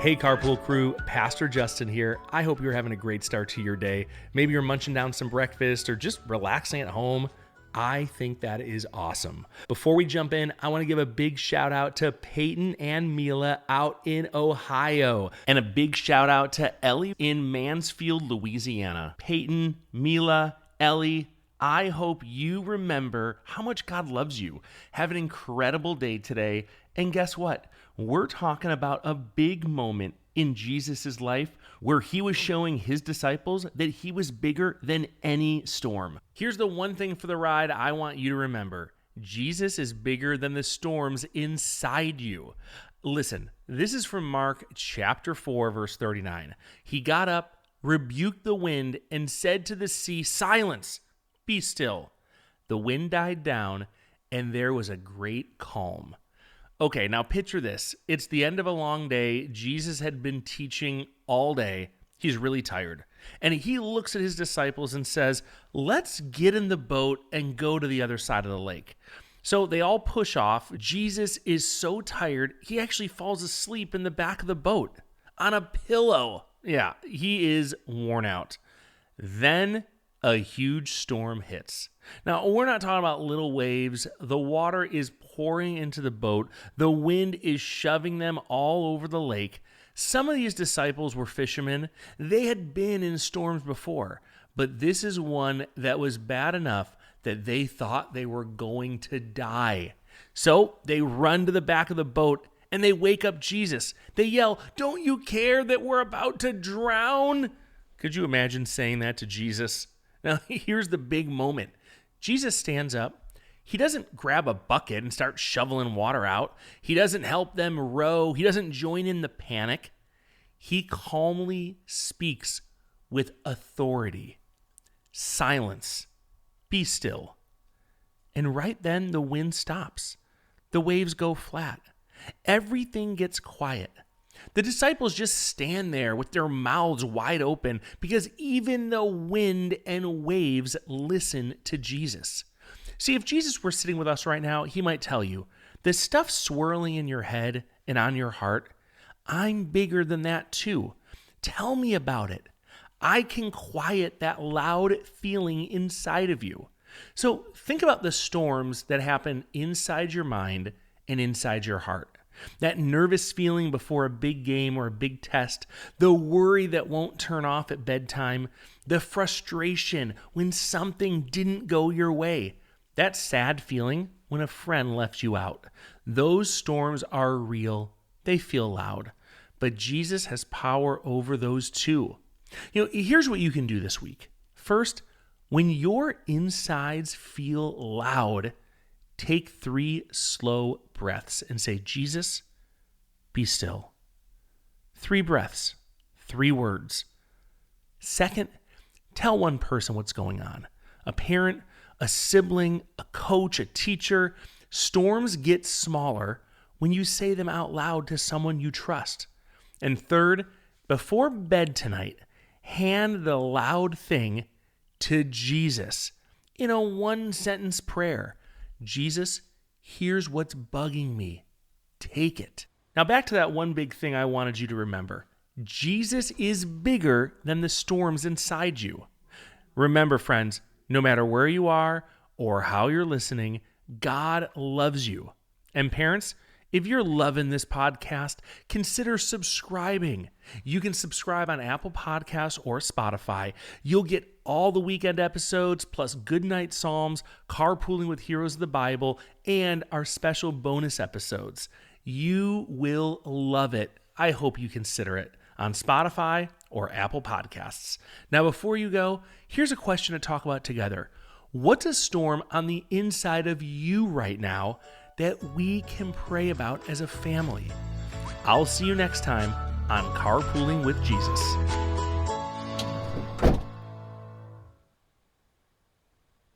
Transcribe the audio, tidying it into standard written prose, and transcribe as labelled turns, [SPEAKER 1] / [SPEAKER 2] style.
[SPEAKER 1] Hey Carpool Crew, Pastor Justin here. I hope you're having a great start to your day. Maybe you're munching down some breakfast or just relaxing at home. I think that is awesome. Before we jump in, I want to give a big shout out to Peyton and Mila out in Ohio, and a big shout out to Ellie in Mansfield, Louisiana. Peyton, Mila, Ellie, I hope you remember how much God loves you. Have an incredible day today. And guess what? We're talking about a big moment in Jesus' life where he was showing his disciples that he was bigger than any storm. Here's the one thing for the ride I want you to remember. Jesus is bigger than the storms inside you. Listen, this is from Mark chapter 4, verse 39. He got up, rebuked the wind, and said to the sea, "Silence, be still." The wind died down, and there was a great calm. Okay, now picture this. It's the end of a long day. Jesus had been teaching all day. He's really tired. And he looks at his disciples and says, "Let's get in the boat and go to the other side of the lake." So they all push off. Jesus is so tired, he actually falls asleep in the back of the boat on a pillow. Yeah, he is worn out. Then a huge storm hits. Now, we're not talking about little waves. The water is pouring into the boat. The wind is shoving them all over the lake. Some of these disciples were fishermen. They had been in storms before, but this is one that was bad enough that they thought they were going to die. So they run to the back of the boat and they wake up Jesus. They yell, "Don't you care that we're about to drown?" Could you imagine saying that to Jesus? Now, here's the big moment. Jesus stands up. He doesn't grab a bucket and start shoveling water out. He doesn't help them row. He doesn't join in the panic. He calmly speaks with authority. "Silence. Be still." And right then, the wind stops. The waves go flat. Everything gets quiet. The disciples just stand there with their mouths wide open because even the wind and waves listen to Jesus. See, if Jesus were sitting with us right now, he might tell you, the stuff swirling in your head and on your heart, I'm bigger than that too. Tell me about it. I can quiet that loud feeling inside of you. So think about the storms that happen inside your mind and inside your heart. That nervous feeling before a big game or a big test, the worry that won't turn off at bedtime, the frustration when something didn't go your way, that sad feeling when a friend left you out. Those storms are real. They feel loud. But Jesus has power over those too. Here's what you can do this week. First, when your insides feel loud, take 3 slow breaths and say, "Jesus, be still." 3 breaths, 3 words. Second, tell one person what's going on. A parent, a sibling, a coach, a teacher. Storms get smaller when you say them out loud to someone you trust. And third, before bed tonight, hand the loud thing to Jesus in a 1-sentence prayer. "Jesus, here's what's bugging me. Take it." Now back to that one big thing I wanted you to remember. Jesus is bigger than the storms inside you. Remember, friends, no matter where you are or how you're listening, God loves you. And parents, if you're loving this podcast, consider subscribing. You can subscribe on Apple Podcasts or Spotify. You'll get all the weekend episodes, plus Goodnight Psalms, Carpooling with Heroes of the Bible, and our special bonus episodes. You will love it. I hope you consider it on Spotify or Apple Podcasts. Now, before you go, here's a question to talk about together. What's a storm on the inside of you right now that we can pray about as a family? I'll see you next time on Carpooling with Jesus.